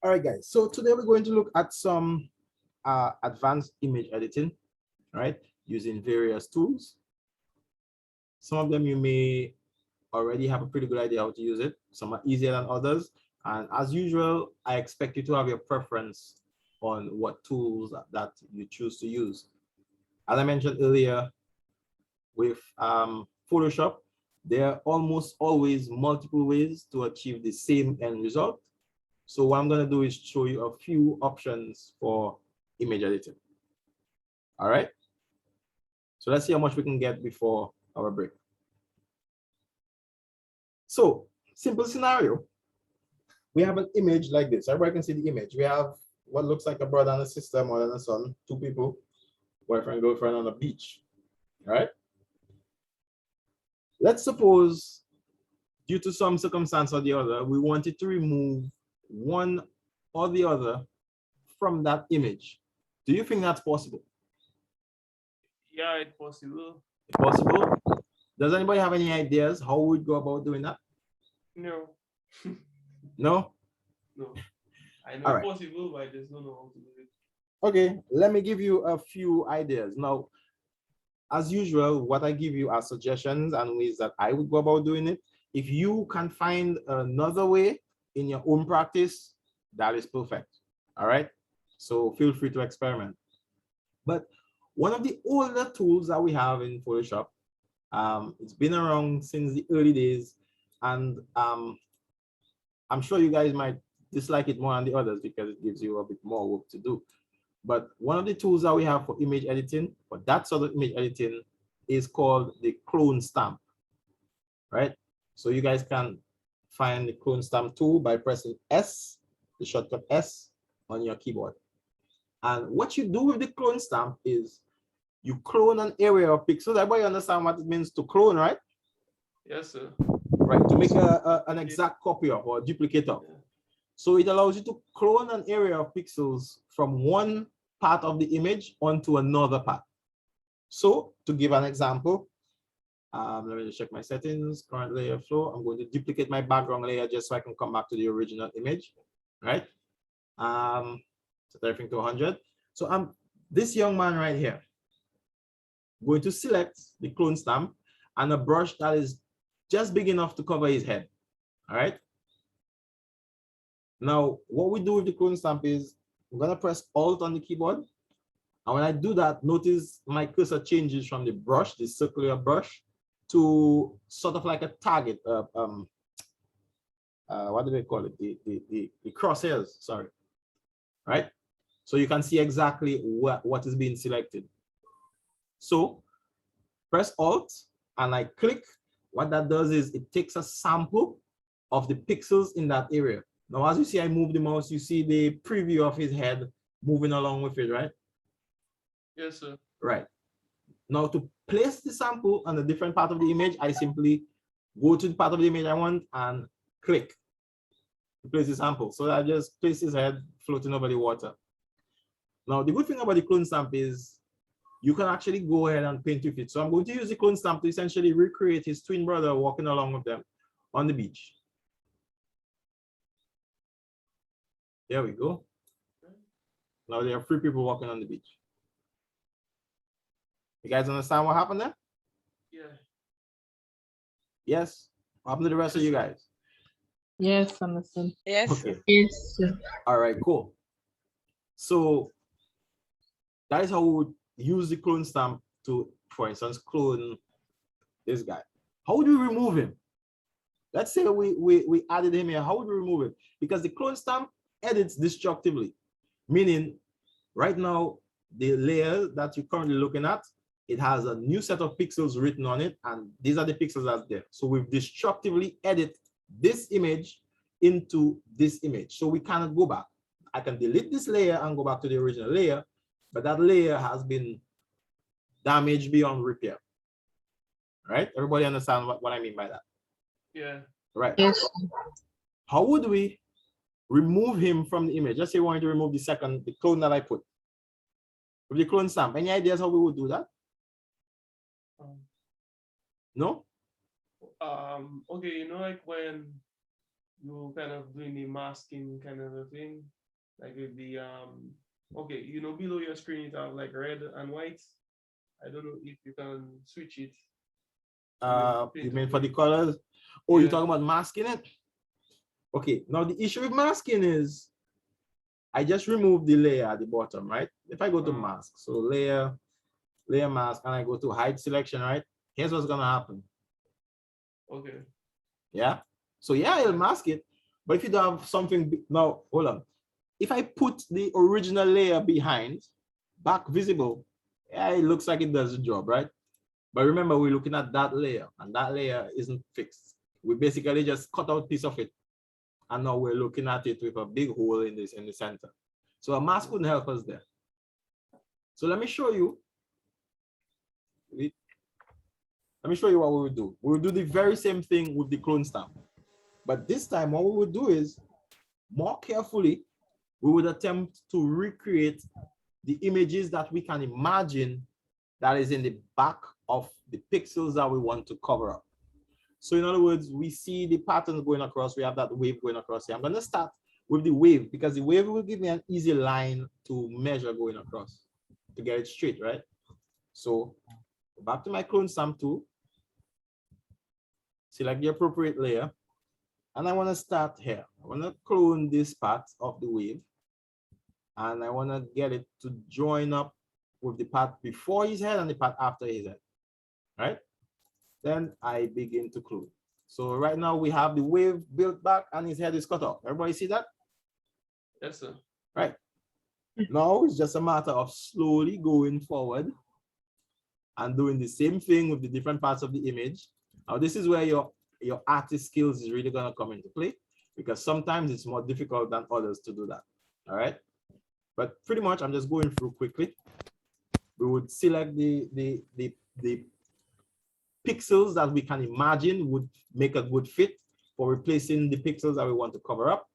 All right, guys. So today we're going to look at some advanced image editing, right? Using various tools. Some of them you may already have a pretty good idea how to use it. Some are easier than others. And as usual, I expect you to have your preference on what tools that you choose to use. As I mentioned earlier, with Photoshop, there are almost always multiple ways to achieve the same end result. So what I'm going to do is show you a few options for image editing. All right. So let's see how much we can get before our break. So simple scenario. We have an image like this. Everybody can see the image. We have what looks like a brother and a sister, mother and a son, two people, boyfriend, girlfriend on a beach. All right. Let's suppose due to some circumstance or the other, we wanted to remove one or the other from that image. Do you think that's possible? Yeah, it's possible. Possible? Does anybody have any ideas how we'd go about doing that? No. No? No. I know All it's right. possible, but I just don't know how to do it. Okay, let me give you a few ideas. Now, as usual, what I give you are suggestions and ways that I would go about doing it. If you can find another way in your own practice, that is perfect. All right. So feel free to experiment. But one of the older tools that we have in Photoshop, it's been around since the early days, and I'm sure you guys might dislike it more than the others because it gives you a bit more work to do. But one of the tools that we have for image editing, for that sort of image editing, is called the clone stamp, right? So you guys can find the clone stamp tool by pressing S, the shortcut S on your keyboard. And what you do with the clone stamp is you clone an area of pixels. Everybody understand what it means to clone, right? Yes, sir. Right, to make an exact copy of or a duplicate of. Yeah. So it allows you to clone an area of pixels from one part of the image onto another part. So to give an example, let me just check my settings, current layer flow. I'm going to duplicate my background layer just so I can come back to the original image, right? Set everything to 100. So I'm this young man right here. Going to select the clone stamp and a brush that is just big enough to cover his head, all right? Now, what we do with the clone stamp is I'm gonna press Alt on the keyboard. And when I do that, notice my cursor changes from the brush, the circular brush, to sort of like a target. What do they call it? The crosshairs, sorry. Right? So you can see exactly what is being selected. So press Alt and I click. What that does is it takes a sample of the pixels in that area. Now, as you see, I move the mouse, you see the preview of his head moving along with it, right? Yes, sir. Right. Now, to place the sample on a different part of the image, I simply go to the part of the image I want and click to place the sample. So I just place his head floating over the water. Now, the good thing about the clone stamp is you can actually go ahead and paint with it. So I'm going to use the clone stamp to essentially recreate his twin brother walking along with them on the beach. There we go. Now there are 3 people walking on the beach. You guys understand what happened there? Yeah. Yes? What happened to the rest of you guys? Yes, understand. Yes. Okay. Yes, sir. All right, cool. So that is how we would use the clone stamp to, for instance, clone this guy. How would we remove him? Let's say we added him here. How would we remove it? Because the clone stamp edits destructively, meaning right now, the layer that you're currently looking at, it has a new set of pixels written on it, and these are the pixels that's there. So we've destructively edited this image into this image. So we cannot go back. I can delete this layer and go back to the original layer, but that layer has been damaged beyond repair. Right? Everybody understand what I mean by that? Yeah. Right. Yes. How would we remove him from the image? Let's say we wanted to remove the clone that I put. With the clone stamp, any ideas how we would do that? No? Okay, you know, like when you kind of doing the masking kind of a thing, like with the okay, you know, below your screen you have like red and white. I don't know if you can switch it. You mean for the colors? Oh, Yeah. you're talking about masking it? Okay, now the issue with masking is I just removed the layer at the bottom, right? If I go to mask, so layer mask, and I go to hide selection, right? Here's what's gonna happen. Okay. Yeah. So yeah, it'll mask it. But if you don't have something now, hold on. If I put the original layer behind, back visible, yeah, it looks like it does the job, right? But remember, we're looking at that layer, and that layer isn't fixed. We basically just cut out a piece of it, and now we're looking at it with a big hole in the center. So a mask wouldn't help us there. So let me show you. Let me show you what we would do. We would do the very same thing with the clone stamp. But this time, what we would do is, more carefully, we would attempt to recreate the images that we can imagine that is in the back of the pixels that we want to cover up. So in other words, we see the patterns going across. We have that wave going across here. I'm going to start with the wave because the wave will give me an easy line to measure going across to get it straight, right? So back to my clone stamp tool, select the appropriate layer, and I want to start here. I want to clone this part of the wave, and I want to get it to join up with the part before his head and the part after his head, right? Then I begin to clone. So right now we have the wave built back and his head is cut off. Everybody see that? Yes, sir. Right. Now it's just a matter of slowly going forward and doing the same thing with the different parts of the image. Now this is where your artist skills is really going to come into play because sometimes it's more difficult than others to do that. All right. But pretty much I'm just going through quickly. We would select the pixels that we can imagine would make a good fit for replacing the pixels that we want to cover up.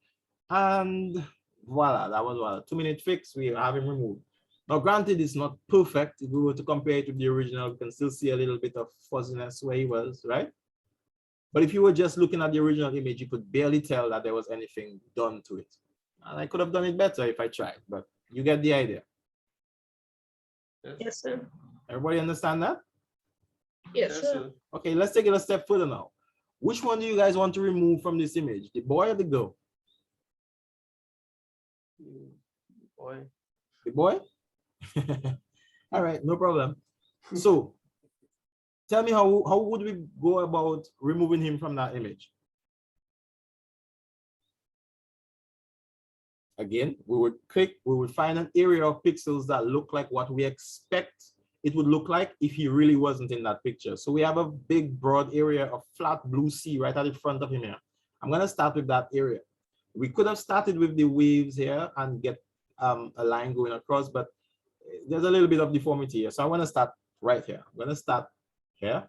And voila, that was a 2-minute fix. We have him removed. Now, granted, it's not perfect. If we were to compare it with the original, we can still see a little bit of fuzziness where he was, right? But if you were just looking at the original image, you could barely tell that there was anything done to it. And I could have done it better if I tried, but you get the idea. Yes, sir. Everybody understand that? Yes, sir. Okay, let's take it a step further now. Which one do you guys want to remove from this image? The boy or the girl? Boy. The boy? All right, no problem. So tell me how would we go about removing him from that image? Again, we would click, we would find an area of pixels that look like what we expect it would look like if he really wasn't in that picture. So we have a big broad area of flat blue sea right at the front of him here. I'm going to start with that area. We could have started with the waves here and get a line going across, but there's a little bit of deformity here. So I want to start right here. I'm going to start here.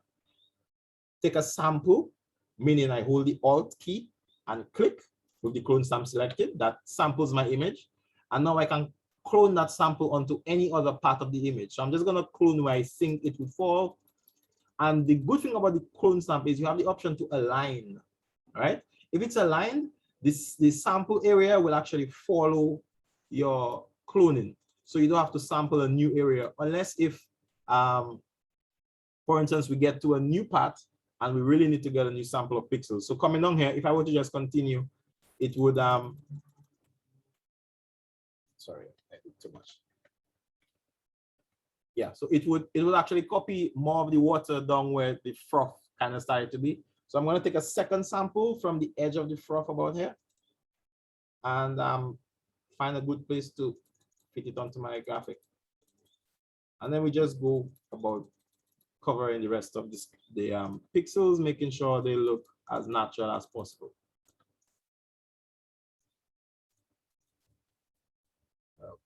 Take a sample, meaning I hold the Alt key and click with the clone stamp selected. That samples my image. And now I can clone that sample onto any other part of the image. So I'm just going to clone where I think it would fall. And the good thing about the clone stamp is you have the option to align, right? If it's aligned, the sample area will actually follow your cloning. So you don't have to sample a new area unless if, for instance, we get to a new part and we really need to get a new sample of pixels. So coming down here, if I were to just continue, it would, sorry, I did too much. Yeah, so it would actually copy more of the water down where the froth kind of started to be. So I'm going to take a second sample from the edge of the froth about here and find a good place to fit it onto my graphic. And then we just go about covering the rest of this, the pixels, making sure they look as natural as possible.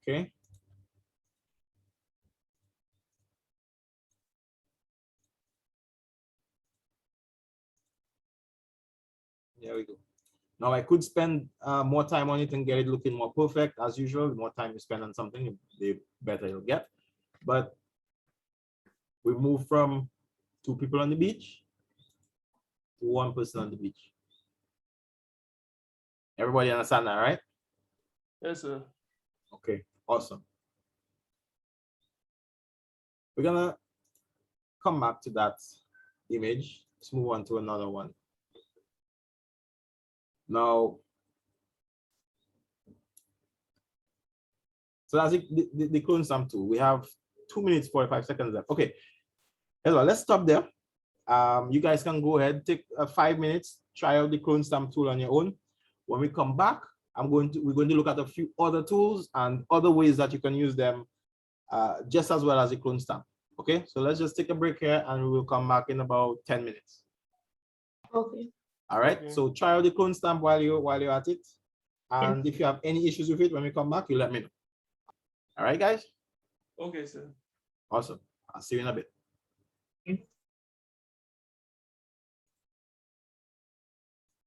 Okay. There we go. Now I could spend more time on it and get it looking more perfect as usual. The more time you spend on something, the better you'll get. But we move from 2 people on the beach to 1 person on the beach. Everybody understand that, right? Yes, sir. Okay, awesome. We're gonna come back to that image. Let's move on to another one. Now, so that's the clone stamp tool. We have 2 minutes, 45 seconds left. Okay, let's stop there. You guys can go ahead, take 5 minutes, try out the clone stamp tool on your own. When we come back, we're going to look at a few other tools and other ways that you can use them just as well as the clone stamp. Okay, so let's just take a break here and we will come back in about 10 minutes. Okay. All right, Okay. so try out the clone stamp while you're at it. And if you have any issues with it, when we come back, you let me know. All right, guys? Okay, sir. Awesome. I'll see you in a bit.